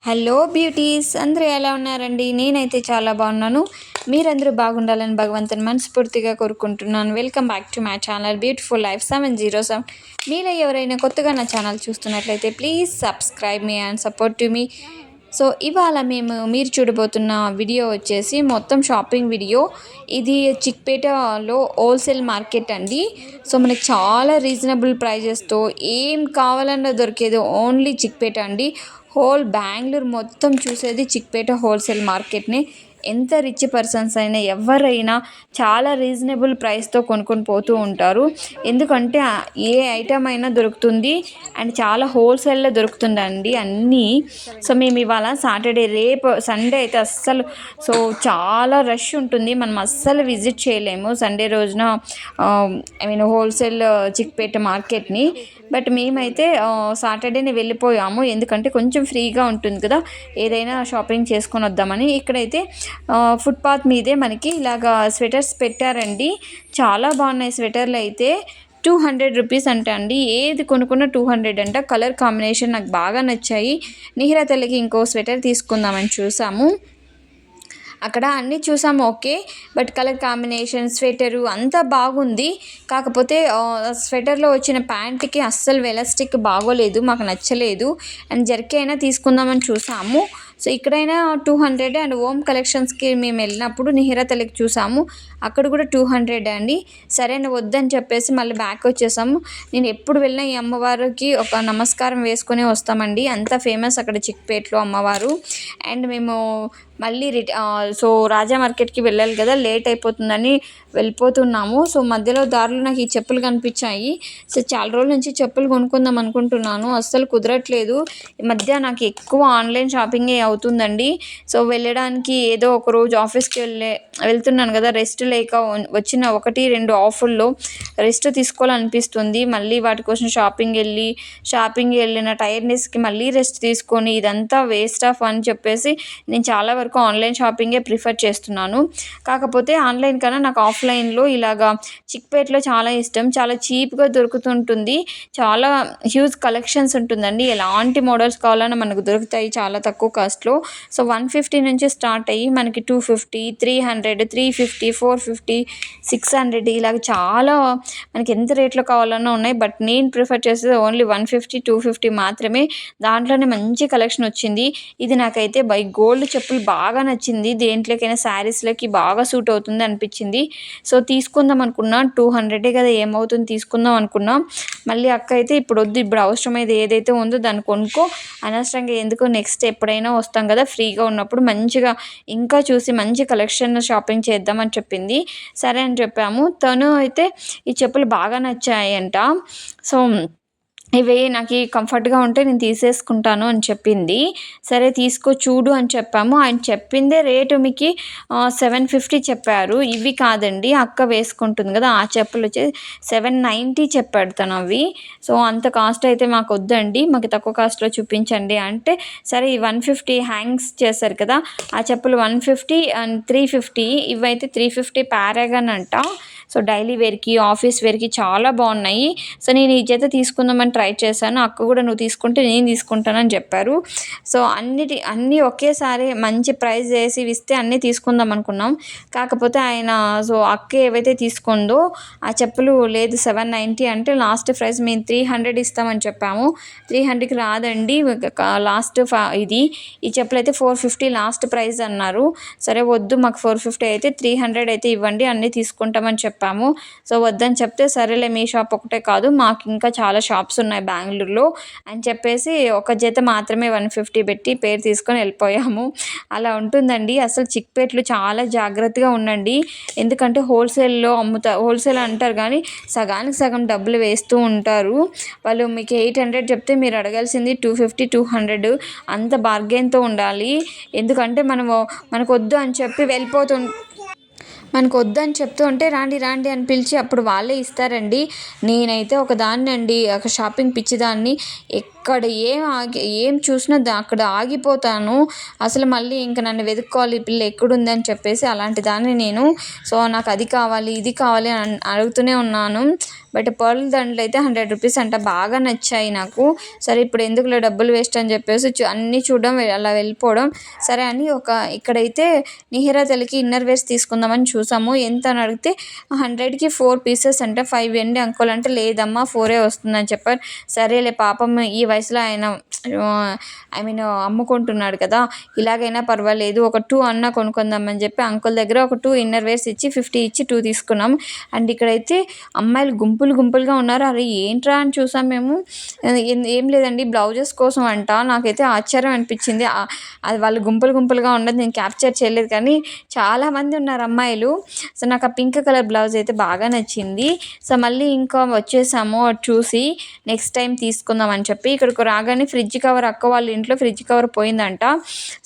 Hello beauties, అందరూ ఎలా ఉన్నారండి? నేనైతే చాలా బాగున్నాను. మీరందరూ బాగుండాలని భగవంతుని మనస్ఫూర్తిగా కోరుకుంటున్నాను. Welcome back to my channel beautiful life 707. మీలో ఎవరైనా కొత్తగా నా ఛానల్ చూస్తున్నట్లయితే please subscribe me and support to me. So ఇవాళ మీరు చూడబోతున్న వీడియో వచ్చేసి మొత్తం షాపింగ్ వీడియో. ఇది చిక్పేటలో హోల్సేల్ మార్కెట్ అండి. సో మనకి చాలా రీజనబుల్ ప్రైజెస్తో ఏం కావాలన్నా దొరికేది ఓన్లీ చిక్పేట అండి. హోల్ బెంగళూరు మొత్తం చూసేది చిక్పేట హోల్సేల్ మార్కెట్ని. ఎంత రిచ్ పర్సన్స్ అయినా ఎవరైనా చాలా రీజనబుల్ ప్రైస్తో కొనుక్కొని పోతూ ఉంటారు. ఎందుకంటే ఏ ఐటమ్ అయినా దొరుకుతుంది అండ్ చాలా హోల్సేల్లో దొరుకుతుందండి అన్నీ. సో మేము ఇవాళ సాటర్డే, రేపు సండే అయితే అస్సలు చాలా రష్ ఉంటుంది. మనం అస్సలు విజిట్ చేయలేము సండే రోజున హోల్సేల్ చిక్పేట మార్కెట్ని. బట్ మేమైతే సాటర్డేనే వెళ్ళిపోయాము, ఎందుకంటే కొంచెం ఫ్రీగా ఉంటుంది కదా, ఏదైనా షాపింగ్ చేసుకొని వద్దామని. ఇక్కడైతే ఫుట్పాత్ మీదే మనకి ఇలాగా స్వెటర్స్ పెట్టారండి. చాలా బాగున్నాయి స్వెటర్లు అయితే. 200 రూపీస్ అంట అండి. ఏది కొనుక్కున్న 200 అంట. కలర్ కాంబినేషన్ నాకు బాగా నచ్చాయి. నిహిరా తల్లికి ఇంకో స్వెటర్ తీసుకుందామని చూసాము. అక్కడ అన్నీ చూసాము okay, but colour combination sweater అంతా బాగుంది. కాకపోతే స్వెటర్లో వచ్చిన ప్యాంట్కి అస్సలు ఎలాస్టిక్ బాగోలేదు, మాకు నచ్చలేదు. అండ్ జర్కీ అయినా తీసుకుందామని చూసాము. సో ఇక్కడైనా 200 అండ్ ఓమ్ కలెక్షన్స్కి మేము వెళ్ళినప్పుడు నిహిరా తల్లికి చూసాము, అక్కడ కూడా 200 అండి. సరే వద్దని చెప్పేసి మళ్ళీ బ్యాక్ వచ్చేసాము. నేను ఎప్పుడు వెళ్ళినా ఈ అమ్మవారికి ఒక నమస్కారం వేసుకొని వస్తామండి, అంత ఫేమస్ అక్కడ చిక్పేటలో అమ్మవారు. అండ్ మేము మళ్ళీ సో రాజా మార్కెట్కి వెళ్ళాలి కదా, లేట్ అయిపోతుందని వెళ్ళిపోతున్నాము. సో మధ్యలో దారిలో నాకు ఈ చెప్పులు కనిపించాయి. సో చాలా రోజుల నుంచి చెప్పులు కొనుక్కుందాం అనుకుంటున్నాను, అస్సలు కుదరట్లేదు. ఈ మధ్య నాకు ఎక్కువ ఆన్లైన్ షాపింగే అవుతుందండి. సో వెళ్ళడానికి ఏదో ఒక రోజు ఆఫీస్కి వెళ్తున్నాను కదా, రెస్ట్ లేక వచ్చిన 1-2 ఆఫర్లో రెస్ట్ తీసుకోవాలనిపిస్తుంది. మళ్ళీ వాటి కోసం షాపింగ్ వెళ్ళిన టైర్నెస్కి మళ్ళీ రెస్ట్ తీసుకొని ఇదంతా వేస్ట్ ఆఫ్ అని చెప్పేసి నేను చాలా వరకు ఆన్లైన్ షాపింగే ప్రిఫర్ చేస్తున్నాను. కాకపోతే ఆన్లైన్ కన్నా నాకు ఆఫ్లైన్లో ఇలాగా చిక్పేటలో చాలా ఇష్టం. చాలా చీప్గా దొరుకుతుంటుంది, చాలా హ్యూజ్ కలెక్షన్స్ ఉంటుందండి. ఎలాంటి మోడల్స్ కావాలన్నా మనకు దొరుకుతాయి చాలా తక్కువ కాస్ట్లో. సో 150 నుంచి స్టార్ట్ అయ్యి మనకి 250, 300, 350, 450, 600 ఇలాగ చాలా మనకి ఎంత రేట్లో కావాలన్నా ఉన్నాయి. బట్ నేను ప్రిఫర్ చేసేది ఓన్లీ 150, 250 మాత్రమే. దాంట్లోనే మంచి కలెక్షన్ వచ్చింది. ఇది నాకైతే గోల్డ్ చెప్పులు బాగా నచ్చింది. దేంట్లోకైనా శారీస్లోకి బాగా సూట్ అవుతుంది అనిపించింది. సో తీసుకుందాం అనుకున్నా, 200 కదా ఏమవుతుంది తీసుకుందాం అనుకున్నా. మళ్ళీ అక్క అయితే ఇప్పుడు వద్దు, ఇప్పుడు అవసరమైతే ఏదైతే ఉందో దాన్ని కొనుక్కో, అనవసరంగా ఎందుకో, నెక్స్ట్ ఎప్పుడైనా వస్తాం కదా ఫ్రీగా ఉన్నప్పుడు మంచిగా ఇంకా చూసి మంచి కలెక్షన్ షాపింగ్ చేద్దామని చెప్పింది. సరే అని చెప్పాము. తను అయితే ఈ చెప్పులు బాగా నచ్చాయంట. సో ఇవి నాకు కంఫర్ట్గా ఉంటే నేను తీసేసుకుంటాను అని చెప్పింది. సరే తీసుకో చూడు అని చెప్పాము. ఆయన చెప్పిందే రేటు మీకు 750 చెప్పారు. ఇవి కాదండి, అక్క వేసుకుంటుంది కదా ఆ చెప్పులు వచ్చేసి 790 చెప్పాడు తను అవి. సో అంత కాస్ట్ అయితే మాకు వద్దండి, మాకు తక్కువ కాస్ట్లో చూపించండి అంటే, సరే ఈ 150 హ్యాంగ్స్ చేశారు కదా ఆ చెప్పులు 150 అండ్ 350. ఇవైతే 350 పారాగన్ అంట. సో డైలీ వేర్కి, ఆఫీస్ వేర్కి చాలా బాగున్నాయి. సో నేను ఈ జత తీసుకుందామని ట్రై చేశాను. అక్క కూడా నువ్వు తీసుకుంటే నేను తీసుకుంటానని చెప్పారు. సో అన్నీ ఒకేసారి మంచి ప్రైస్ వేసి ఇస్తే అన్నీ తీసుకుందాం అనుకున్నాం. కాకపోతే ఆయన అక్క ఏవైతే తీసుకుందో ఆ చెప్పులు లేదు 790 అంటే లాస్ట్ ప్రైస్ మేము 300 ఇస్తామని చెప్పాము. 300కి రాదండి లాస్ట్. ఈ చెప్పులు అయితే 450 లాస్ట్ ప్రైస్ అన్నారు. సరే వద్దు, మాకు 450 అయితే 300 అయితే ఇవ్వండి, అన్నీ తీసుకుంటామని చెప్పాము. సో వద్దని చెప్తే సరేలే మీ షాప్ ఒకటే కాదు మాకు ఇంకా చాలా షాప్స్ ఉన్నాయి బెంగళూరులో అని చెప్పేసి ఒక జత మాత్రమే 150 పెట్టి పేరు తీసుకొని వెళ్ళిపోయాము. అలా ఉంటుందండి. అసలు చిక్పేటలో చాలా జాగ్రత్తగా ఉండండి, ఎందుకంటే హోల్సేల్ అంటారు కానీ సగానికి సగం డబ్బులు వేస్తూ ఉంటారు వాళ్ళు. మీకు 800 చెప్తే మీరు అడగాల్సింది 250, 200. అంత బార్గెన్తో ఉండాలి. ఎందుకంటే మనకు వద్దు అని చెప్పి మనకు వద్దని చెప్తూ ఉంటే రాండి రాండి అని పిలిచి అప్పుడు వాళ్ళే ఇస్తారండి. నేనైతే ఒక షాపింగ్ పిచ్చిదాన్ని. ఎక్కడ ఏం చూసినా అక్కడ ఆగిపోతాను. అసలు మళ్ళీ ఇంక నన్ను వెతుక్కోవాలి, ఈ పిల్ల ఎక్కడుందని చెప్పేసి అలాంటి దాన్ని నేను. సో నాకు అది కావాలి, ఇది కావాలి అని అడుగుతూనే ఉన్నాను. బట్ పర్ల్ దండలు అయితే 100 రూపీస్ అంట, బాగా నచ్చాయి నాకు. సరే ఇప్పుడు ఎందుకులే డబ్బులు వేస్ట్ అని చెప్పేసి అన్నీ చూడడం, అలా వెళ్ళిపోవడం. సరే అని ఇక్కడైతే నిహిరాతలకి ఇన్నర్ వేర్స్ తీసుకుందామని చూసాము. ఎంత అని అడిగితే 100కి 4 పీసెస్ అంట. 5 ఇవ్వండి అంకుల్ అంటే, లేదమ్మా 4 వస్తుందని చెప్పారు. సరేలే పాపం ఈ వయసులో ఆయన అమ్ముకుంటున్నాడు కదా, ఇలాగైనా పర్వాలేదు ఒక 2 అన్నా కొనుక్కుందామని చెప్పి అంకుల్ దగ్గర ఒక 2 ఇన్నర్ వేర్స్ ఇచ్చి 50 ఇచ్చి 2 తీసుకున్నాం. అండ్ ఇక్కడైతే అమ్మాయిలు గుంపులుగా ఉన్నారు. అరే ఏంట్రా అని చూసాం మేము. ఏం లేదండి బ్లౌజెస్ కోసం అంట. నాకైతే ఆశ్చర్యం అనిపించింది. అది వాళ్ళు గుంపులుగా ఉన్నది నేను క్యాప్చర్ చేయలేదు, కానీ చాలామంది ఉన్నారు అమ్మాయిలు. సో నాకు ఆ పింక్ కలర్ బ్లౌజ్ అయితే బాగా నచ్చింది. సో మళ్ళీ ఇంకా వచ్చేసాము చూసి, నెక్స్ట్ టైం తీసుకుందాం అని చెప్పి. ఇక్కడికి రాగానే ఫ్రిడ్జ్ కవర్, అక్క వాళ్ళ ఇంట్లో ఫ్రిడ్జ్ కవర్ పోయిందంట.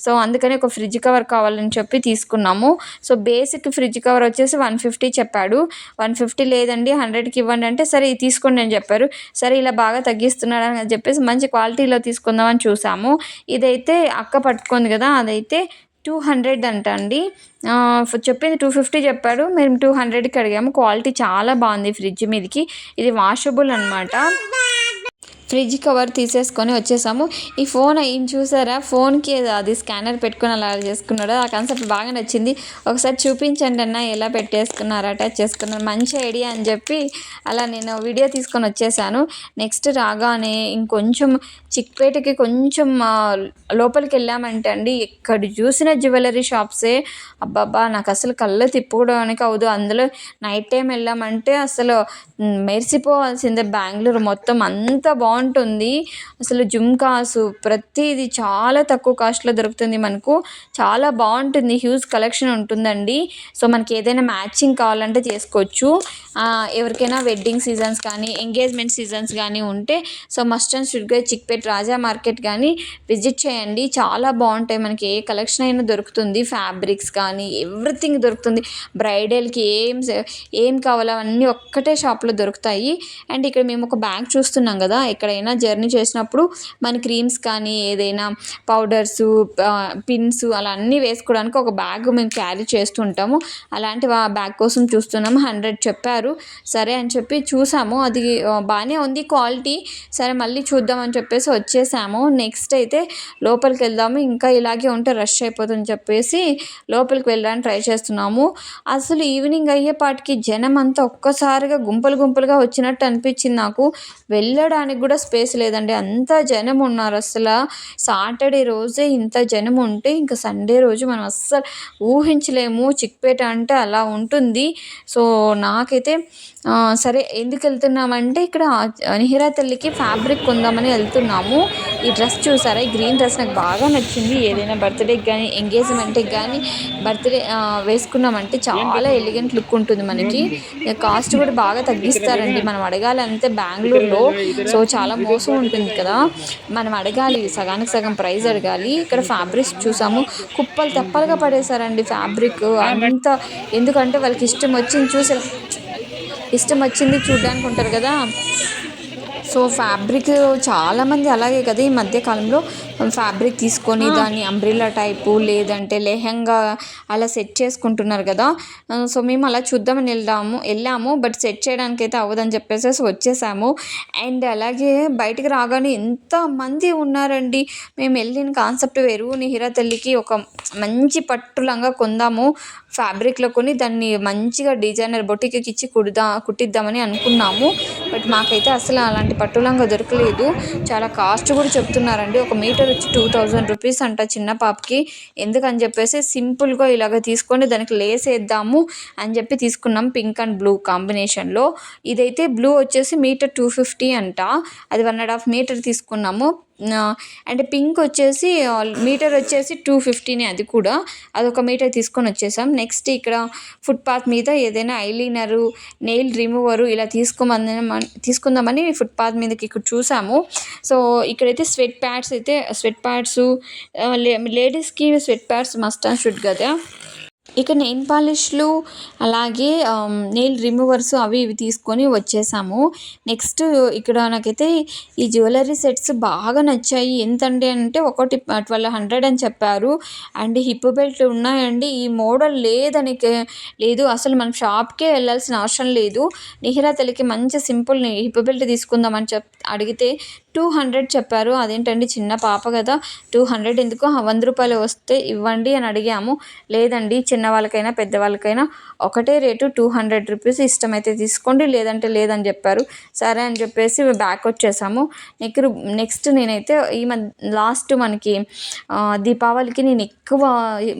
సో అందుకని ఒక ఫ్రిడ్జ్ కవర్ కావాలని చెప్పి తీసుకున్నాము. సో బేసిక్ ఫ్రిడ్జ్ కవర్ వచ్చేసి 150 చెప్పాడు. 150 లేదండి 100కి ఇవ్వండి అంటే, సరే ఇది తీసుకోండి అని చెప్పారు. సరే ఇలా బాగా తగ్గిస్తున్నాడు అని చెప్పేసి మంచి క్వాలిటీలో తీసుకుందామని చూసాము. ఇదైతే అక్క పట్టుకుంది కదా, అదైతే 200 అంట అండి. చెప్పింది 250 చెప్పాడు, మేము 200కి అడిగాము. క్వాలిటీ చాలా బాగుంది ఫ్రిడ్జ్ మీదకి. ఇది వాషబుల్ అనమాట. ఫ్రిడ్జ్ కవర్ తీసేసుకొని వచ్చేసాము. ఈ ఫోన్ ఈయన చూసారా, ఫోన్కి అది స్కానర్ పెట్టుకొని అలా చేసుకున్నాడు. ఆ కాన్సెప్ట్ బాగా నచ్చింది. ఒకసారి చూపించండి అన్న ఎలా పెట్టేసుకున్నారు, అటాచ్ చేసుకున్నారు, మంచి ఐడియా అని చెప్పి అలా నేను వీడియో తీసుకొని వచ్చేసాను. నెక్స్ట్ రాగానే ఇంకొంచెం చిక్పేటకి కొంచెం లోపలికి వెళ్ళామంటే అండి, ఎక్కడ చూసిన జ్యువెలరీ షాప్సే. అబ్బాబ్బా నాకు అసలు కళ్ళు తిప్పుకోవడానికి అవదు. అందులో నైట్ టైం వెళ్ళామంటే అసలు మెరిసిపోవాల్సిందే. బెంగళూరు మొత్తం అంత బాగుంటుంది. అసలు జుమ్కాసు ప్రతిదీ చాలా తక్కువ కాస్ట్లో దొరుకుతుంది మనకు. చాలా బాగుంటుంది, హ్యూజ్ కలెక్షన్ ఉంటుందండి. సో మనకి ఏదైనా మ్యాచింగ్ కావాలంటే చేసుకోవచ్చు. ఎవరికైనా వెడ్డింగ్ సీజన్స్ కానీ ఎంగేజ్మెంట్ సీజన్స్ కానీ ఉంటే సో మస్ట్ అండ్ షుడ్గా చిక్పేట్ రాజా మార్కెట్ కానీ విజిట్ చేయండి. చాలా బాగుంటాయి. మనకి ఏ కలెక్షన్ అయినా దొరుకుతుంది. ఫ్యాబ్రిక్స్ కానీ ఎవ్రీథింగ్ దొరుకుతుంది. బ్రైడల్కి ఏం కావాలో అన్నీ ఒక్కటే షాప్లో దొరుకుతాయి. అండ్ ఇక్కడ మేము ఒక బ్యాగ్ చూస్తున్నాం కదా, ఎక్కడైనా జర్నీ చేసినప్పుడు మన క్రీమ్స్ కానీ ఏదైనా పౌడర్సు, పిన్స్ అలా అన్నీ వేసుకోవడానికి ఒక బ్యాగ్ మేము క్యారీ చేస్తుంటాము. అలాంటి బ్యాగ్ కోసం చూస్తున్నాము. 100 చెప్పారు. సరే అని చెప్పి చూసాము. అది బాగానే ఉంది క్వాలిటీ. సరే మళ్ళీ చూద్దామని చెప్పేసి వచ్చేసాము. నెక్స్ట్ అయితే లోపలికి వెళ్దాము, ఇంకా ఇలాగే ఉంటే రష్ అయిపోతుందని చెప్పేసి లోపలికి వెళ్ళడానికి ట్రై చేస్తున్నాము. అసలు ఈవినింగ్ అయ్యేపాటికి జనం అంతా ఒక్కసారిగా గుంపులుగా వచ్చినట్టు అనిపించింది నాకు. వెళ్ళడానికి కూడా స్పేస్ లేదండి, అంత జనం ఉన్నారు. అసలు సాటర్డే రోజే ఇంత జనం ఉంటే ఇంకా సండే రోజు మనం అస్సలు ఊహించలేము. చిక్పేట అంటే అలా ఉంటుంది. సో నాకైతే సరే ఎందుకు వెళ్తున్నామంటే, ఇక్కడ నిహిరా తల్లికి ఫ్యాబ్రిక్ కొందామని వెళ్తున్నాము. ఈ డ్రెస్ చూసారా, ఈ గ్రీన్ డ్రెస్ నాకు బాగా నచ్చింది. ఏదైనా బర్త్డేకి కానీ ఎంగేజ్మెంట్కి కానీ బర్త్డే వేసుకున్నామంటే చాలా ఎలిగెంట్ లుక్ ఉంటుంది మనకి. కాస్ట్ కూడా బాగా తగ్గిస్తారండి. మనం అడగాలంటే బెంగళూరులో సో చాలా మోసం ఉంటుంది కదా, మనం అడగాలి, సగానికి సగం ప్రైస్ అడగాలి. ఇక్కడ ఫ్యాబ్రిక్స్ చూసాము, కుప్పలు తెప్పలుగా పడేశారండి ఫ్యాబ్రిక్ అంత. ఎందుకంటే వాళ్ళకి ఇష్టం వచ్చింది చూడ్డానికి ఉంటారు కదా. సో ఫ్యాబ్రిక్ చాలామంది అలాగే కదా ఈ మధ్యకాలంలో ఫ్యాబ్రిక్ తీసుకొని దాన్ని అంబ్రిల్లా టైపు లేదంటే లెహంగా అలా సెట్ చేసుకుంటున్నారు కదా. సో మేము అలా చూద్దామని వెళ్ళాము బట్ సెట్ చేయడానికి అయితే అవ్వదని చెప్పేసి వచ్చేసాము. అండ్ అలాగే బయటికి రాగానే ఎంతమంది ఉన్నారండి. మేము వెళ్ళిన కాన్సెప్ట్ వేరు. నిహిరా తల్లికి ఒక మంచి పట్టు లంగా కొందాము, ఫ్యాబ్రిక్లో కొని దాన్ని మంచిగా డిజైనర్ బొటిక్కి ఇచ్చి కుట్టిద్దామని అనుకున్నాము. బట్ మాకైతే అసలు అలాంటి పట్టులంగా దొరకలేదు. చాలా కాస్ట్ కూడా చెప్తున్నారండి. ఒక మీటర్ వచ్చి 2000 రూపీస్ అంట చిన్న పాపకి. ఎందుకని చెప్పేసి సింపుల్గా ఇలాగ తీసుకొని దానికి లేస్ వేద్దాము అని చెప్పి తీసుకున్నాం, పింక్ అండ్ బ్లూ కాంబినేషన్లో. ఇదైతే బ్లూ వచ్చేసి మీటర్ 250 అంట, అది 1.5 మీటర్ తీసుకున్నాము. అండ్ పింక్ వచ్చేసి మీటర్ వచ్చేసి 250, అది కూడా అదొక మీటర్ తీసుకొని వచ్చేసాం. నెక్స్ట్ ఇక్కడ ఫుట్పాత్ మీద ఏదైనా ఐలైనరు, నెయిల్ రిమూవరు ఇలా తీసుకుందామని ఫుట్పాత్ మీదకి ఇక్కడ చూసాము. సో ఇక్కడైతే స్వెట్ ప్యాడ్స్ లేడీస్కి sweat pads must and should కదా. ఇక నెయిల్ పాలిష్లు అలాగే నెయిల్ రిమూవర్స్ అవి ఇవి తీసుకొని వచ్చేసాము. నెక్స్ట్ ఇక్కడ నాకైతే ఈ జ్యువెలరీ సెట్స్ బాగా నచ్చాయి. ఎంతండి అంటే ఒకటి 1200 అని చెప్పారు. అండ్ హిప్ బెల్ట్ ఉన్నాయండి. ఈ మోడల్ లేదు అసలు మనం షాప్కే వెళ్ళాల్సిన అవసరం లేదు. నిహిరా తల్లికి మంచి సింపుల్ హిప్ బెల్ట్ తీసుకుందామని అడిగితే 200 చెప్పారు. అదేంటండి చిన్న పాప కదా 200 ఎందుకు, 100 రూపాయలు వస్తే ఇవ్వండి అని అడిగాము. లేదండి చిన్న వాళ్ళకైనా పెద్దవాళ్ళకైనా ఒకటే రేటు 200 రూపీస్, ఇష్టమైతే తీసుకోండి లేదంటే లేదని చెప్పారు. సరే అని చెప్పేసి బ్యాక్ వచ్చేసాము. నెక్స్ట్ నేనైతే లాస్ట్ మనకి దీపావళికి నేను ఎక్కువ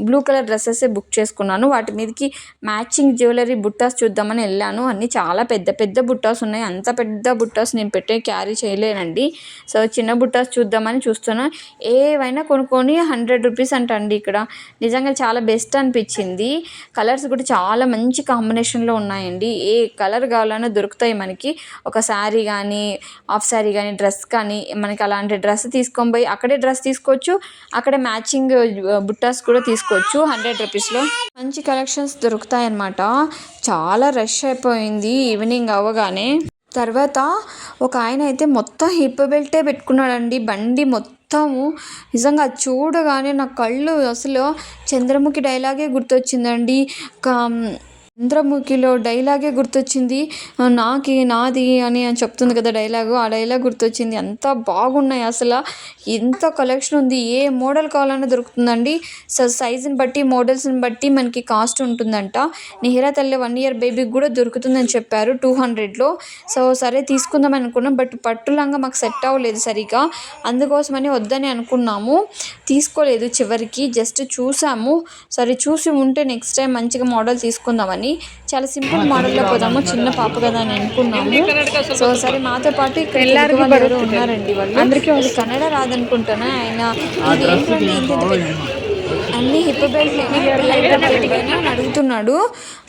బ్లూ కలర్ డ్రెస్సెస్ బుక్ చేసుకున్నాను. వాటి మీదకి మ్యాచింగ్ జ్యువెలరీ బుట్టాస్ చూద్దామని వెళ్ళాను. అన్నీ చాలా పెద్ద పెద్ద బుట్టాస్ ఉన్నాయి. అంత పెద్ద బుట్టాస్ నేను క్యారీ చేయలేనండి. సో చిన్న బుట్టాస్ చూద్దామని చూస్తున్నా. ఏవైనా కొనుక్కొని 100 రూపీస్ అంటండి ఇక్కడ. నిజంగా చాలా బెస్ట్ అనిపించింది. కలర్స్ కూడా చాలా మంచి కాంబినేషన్లో ఉన్నాయండి. ఏ కలర్ కావాలన్నా దొరుకుతాయి మనకి. ఒక శారీ కానీ హాఫ్ శారీ కానీ డ్రెస్ కానీ మనకి అలాంటి డ్రెస్ తీసుకొని పోయి అక్కడే డ్రెస్ తీసుకోవచ్చు, అక్కడే మ్యాచింగ్ బుట్టాస్ కూడా తీసుకోవచ్చు 100 రూపీస్లో. మంచి కలెక్షన్స్ దొరుకుతాయన్నమాట. చాలా రష్ అయిపోయింది ఈవినింగ్ అవ్వగానే. తర్వాత ఒక ఆయన అయితే మొత్తం హిప్ బెల్టే పెట్టుకున్నాడండి బండి మొత్తము. నిజంగా అది చూడగానే నా కళ్ళు అసలు చంద్రముఖి డైలాగే గుర్తొచ్చిందండి. చంద్రముఖిలో డైలాగే గుర్తొచ్చింది. నాది అని చెప్తుంది కదా డైలాగు, ఆ డైలాగ్ గుర్తొచ్చింది. అంత బాగున్నాయి అసలు. ఎంత కలెక్షన్ ఉంది. ఏ మోడల్ కావాలన్నా దొరుకుతుందండి. సో సైజుని బట్టి మోడల్స్ని బట్టి మనకి కాస్ట్ ఉంటుందంట. నిహిరా తల్లి 1 ఇయర్ బేబీకి కూడా దొరుకుతుందని చెప్పారు 200లో. సో సరే తీసుకుందాం అనుకున్నాం. బట్ పట్టు లంగా మాకు సెట్ అవ్వలేదు సరిగా, అందుకోసమని వద్దని అనుకున్నాము. తీసుకోలేదు చివరికి, జస్ట్ చూసాము. సరే చూసి ఉంటే నెక్స్ట్ టైం మంచిగా మోడల్ తీసుకుందామని చాలా సింపుల్ మోడల్లో పోదాము, చిన్న పాప కదా అని అనుకున్నాము. సో సరే మాతో పాటు ఇక్కడ ఎవరు ఉన్నారండి. వాళ్ళు కన్నడ రాదనుకుంటాను. ఆయన ఇది ఏంటంటే అన్ని హిప్ బెల్ట్ అని అడుగుతున్నాడు.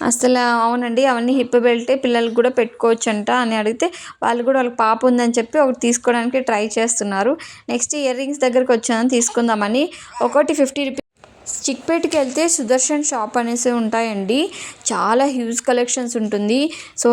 అసలు అవునండి అవన్నీ హిప్ బెల్టే, పిల్లలకు కూడా పెట్టుకోవచ్చు అంట అని అడిగితే వాళ్ళు కూడా వాళ్ళకి పాప ఉందని చెప్పి ఒకటి తీసుకోవడానికి ట్రై చేస్తున్నారు. నెక్స్ట్ ఇయర్ రింగ్స్ దగ్గరకు వచ్చాను తీసుకుందామని. ఒకటి 50 రూపీస్. చిక్పేట్కి వెళ్తే సుదర్శన్ షాప్ అనేసి ఉంటాయండి. చాలా హ్యూజ్ కలెక్షన్స్ ఉంటుంది. సో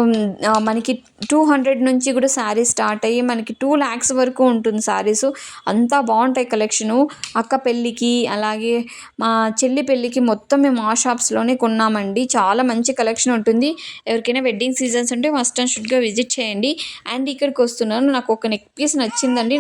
మనకి 200 నుంచి కూడా శారీస్ స్టార్ట్ అయ్యి మనకి 2 lakhs వరకు ఉంటుంది శారీస్. అంతా బాగుంటాయి కలెక్షను. అక్క పెళ్ళికి అలాగే మా చెల్లి పెళ్ళికి మొత్తం మేము ఆ షాప్స్లోనే కొన్నామండి. చాలా మంచి కలెక్షన్ ఉంటుంది. ఎవరికైనా వెడ్డింగ్ సీజన్స్ ఉంటే మస్ట్ అండ్ షుడ్గా విజిట్ చేయండి. అండ్ ఇక్కడికి వస్తున్నాను, నాకు ఒక నెక్ పీస్ నచ్చిందండి.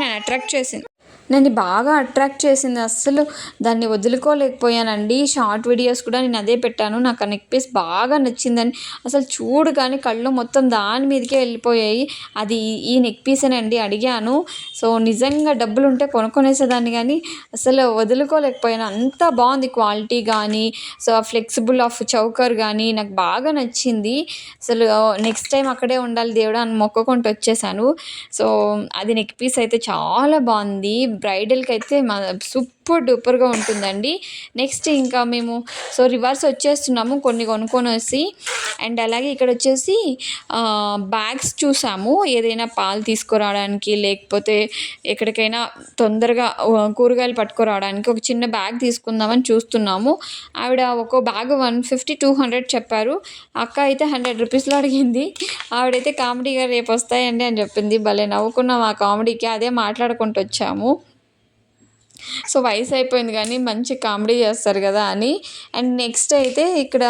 నన్ను బాగా అట్రాక్ట్ చేసింది. అస్సలు దాన్ని వదులుకోలేకపోయానండి. షార్ట్ వీడియోస్ కూడా నేను అదే పెట్టాను. నాకు ఆ నెక్ పీస్ బాగా నచ్చిందని అసలు చూడగానే కళ్ళు మొత్తం దాని మీదకే వెళ్ళిపోయాయి. అది ఈ నెక్ పీసేనండి అడిగాను. సో నిజంగా డబ్బులు ఉంటే కొనుక్కొనేసేదాన్ని కానీ అసలు వదులుకోలేకపోయాను. అంత బాగుంది క్వాలిటీ కానీ, సో ఫ్లెక్సిబుల్ ఆఫ్ చౌకర్ కానీ నాకు బాగా నచ్చింది. అసలు నెక్స్ట్ టైం అక్కడే ఉండాలి దేవుడా అని మొక్కుకుంటూ వచ్చేసాను. సో అది నెక్ పీస్ అయితే చాలా బాగుంది. బ్రైడల్కి అయితే సూపర్ డూపర్గా ఉంటుందండి. నెక్స్ట్ ఇంకా మేము రివర్స్ వచ్చేస్తున్నాము కొన్ని కొనుక్కొనేసి. అండ్ అలాగే ఇక్కడ వచ్చేసి బ్యాగ్స్ చూసాము. ఏదైనా పాలు తీసుకురావడానికి లేకపోతే ఎక్కడికైనా తొందరగా కూరగాయలు పట్టుకురావడానికి ఒక చిన్న బ్యాగ్ తీసుకుందామని చూస్తున్నాము. ఆవిడ ఒక బ్యాగ్ 150-200 చెప్పారు. అక్క అయితే 100 రూపీస్లో అడిగింది. ఆవిడైతే కామెడీగా రేపు వస్తాయండి అని చెప్పింది. భలే నవ్వుకున్నాం ఆ కామెడీకి. అదే మాట్లాడుకుంటూ వచ్చాము. సో వయసు అయిపోయింది కానీ మంచి కామెడీ చేస్తారు కదా అని. అండ్ నెక్స్ట్ అయితే ఇక్కడ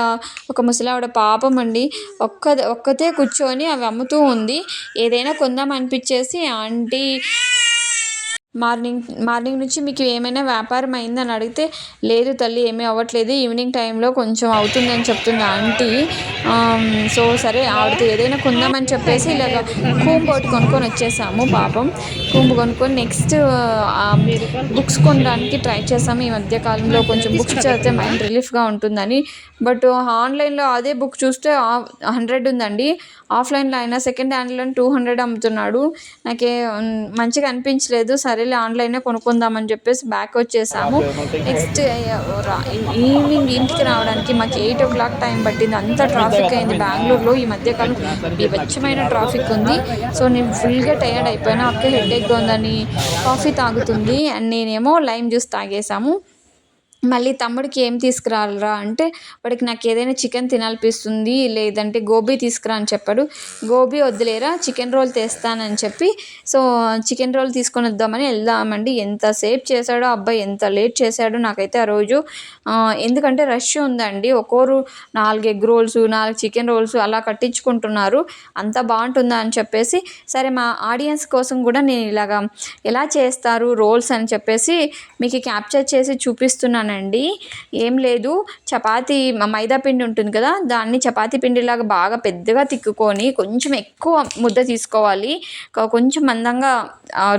ఒక ముసలావిడ పాపం అండి ఒక్కతే కూర్చొని అవి అమ్ముతూ ఉంది. ఏదైనా కొందాం అనిపించేసి ఆంటీ మార్నింగ్ నుంచి మీకు ఏమైనా వ్యాపారం అయిందని అడిగితే లేదు తల్లి ఏమీ అవ్వట్లేదు, ఈవినింగ్ టైంలో కొంచెం అవుతుందని చెప్తుంది ఆంటీ. సో సరే ఆవిడతో ఏదైనా కొందామని చెప్పేసి ఇలాగ కూంబ్ ఒకటి కొనుక్కొని వచ్చేసాము. పాపం కూంబ్ కొనుక్కొని నెక్స్ట్ బుక్స్ కొనడానికి ట్రై చేసాము. ఈ మధ్యకాలంలో కొంచెం బుక్స్ చదివితే మైండ్ రిలీఫ్గా ఉంటుందని. బట్ ఆన్లైన్లో అదే బుక్ చూస్తే 100 ఉందండి. ఆఫ్లైన్లో అయినా సెకండ్ హ్యాండ్లో 200 అమ్ముతున్నాడు. నాకే మంచిగా అనిపించలేదు. సరేలే ఆన్లైనే కొనుక్కుందామని చెప్పేసి బ్యాక్ వచ్చేసాము. నెక్స్ట్ ఈవినింగ్ ఇంటికి రావడానికి మాకు 8 o'clock టైం పట్టింది. అంత ట్రాఫిక్ అయింది బెంగళూరులో. ఈ మధ్యకాలం బీభత్సమైన ట్రాఫిక్ ఉంది. సో నేను ఫుల్గా టయర్డ్ అయిపోయాను. అక్క హెడేక్గా ఉందని కాఫీ తాగుతుంది అండ్ నేనేమో లైమ్ జ్యూస్ తాగేసాము. మళ్ళీ తమ్ముడికి ఏం తీసుకురాలిరా అంటే వాడికి నాకు ఏదైనా చికెన్ తినాలనిపిస్తుంది లేదంటే గోబీ తీసుకురా అని చెప్పాడు. గోబీ వద్దులేరా చికెన్ రోల్ తెస్తానని చెప్పి సో చికెన్ రోల్ తీసుకొని వద్దామని వెళ్దామండి. ఎంతసేపు చేశాడో అబ్బాయి, ఎంత లేట్ చేశాడో నాకైతే ఆ రోజు. ఎందుకంటే రష్ ఉందండి. ఒక్కోరు 4 ఎగ్ రోల్స్, 4 చికెన్ రోల్స్ అలా కట్టించుకుంటున్నారు. అంత బాగుంటుందా అని చెప్పేసి సరే మా ఆడియన్స్ కోసం కూడా నేను ఇలాగా ఎలా చేస్తారు రోల్స్ అని చెప్పేసి మీకు క్యాప్చర్ చేసి చూపిస్తున్నానండి. ఏం లేదు, చపాతీ మైదా పిండి ఉంటుంది కదా, దాన్ని చపాతీ పిండిలాగా బాగా పెద్దగా తిక్కుకొని కొంచెం ఎక్కువ ముద్ద తీసుకోవాలి, కొంచెం మందంగా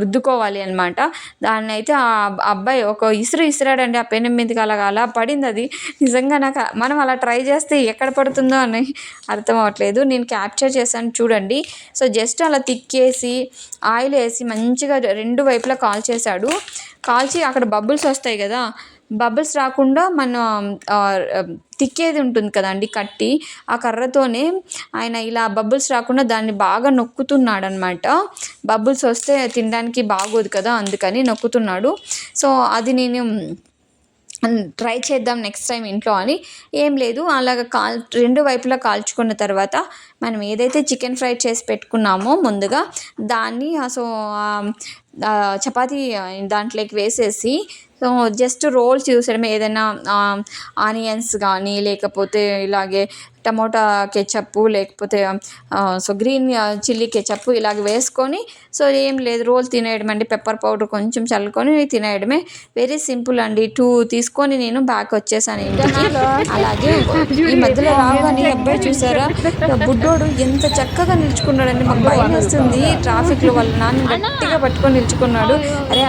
రుద్దుకోవాలి అనమాట. దాన్ని అయితే ఆ అబ్బాయి ఒక ఇసిరాడండి ఆ పెనం మీదకి, అలా పడింది. అది నిజంగా నాకు మనం అలా ట్రై చేస్తే ఎక్కడ పడుతుందో అని అర్థం అవ్వట్లేదు. నేను క్యాప్చర్ చేశాను చూడండి. సో జస్ట్ అలా తిక్కేసి ఆయిల్ వేసి మంచిగా 2 వైపులా కాల్చేశాడు. కాల్చి అక్కడ బబుల్స్ వస్తాయి కదా, బబుల్స్ రాకుండా మనం తిక్కేది ఉంటుంది కదండి కట్టి, ఆ కర్రతోనే ఆయన ఇలా బబుల్స్ రాకుండా దాన్ని బాగా నొక్కుతున్నాడనమాట. బబుల్స్ వస్తే తినడానికి బాగోదు కదా, అందుకని నొక్కుతున్నాడు. సో అది నేను ట్రై చేద్దాం నెక్స్ట్ టైం ఇంట్లో అని. ఏం లేదు, అలాగ 2 వైపులా కాల్చుకున్న తర్వాత మనం ఏదైతే చికెన్ ఫ్రై చేసి పెట్టుకున్నామో ముందుగా దాన్ని సో చపాతీ దాంట్లోకి వేసేసి సో జస్ట్ రోల్స్ చూసడమే. ఏదైనా ఆనియన్స్ కానీ లేకపోతే ఇలాగే టమోటా కెచప్పు లేకపోతే సో గ్రీన్ చిల్లీ కెచప్పు ఇలాగ వేసుకొని సో ఏం లేదు రోల్ తినేయడం అండి. పెప్పర్ పౌడర్ కొంచెం చల్లుకొని తినేయడమే. వెరీ సింపుల్ అండి. 2 తీసుకొని నేను బ్యాక్ వచ్చేసాను ఇంటికి. అలాగే ఈ మధ్యలో రాగానే అబ్బాయి చూసారా, బుడ్డోడు ఎంత చక్కగా నిల్చుకున్నాడండి. మాకు భయం వస్తుంది ట్రాఫిక్లో, వాళ్ళ నాన్న గట్టిగా పట్టుకొని నిల్చుకున్నాడు. అరే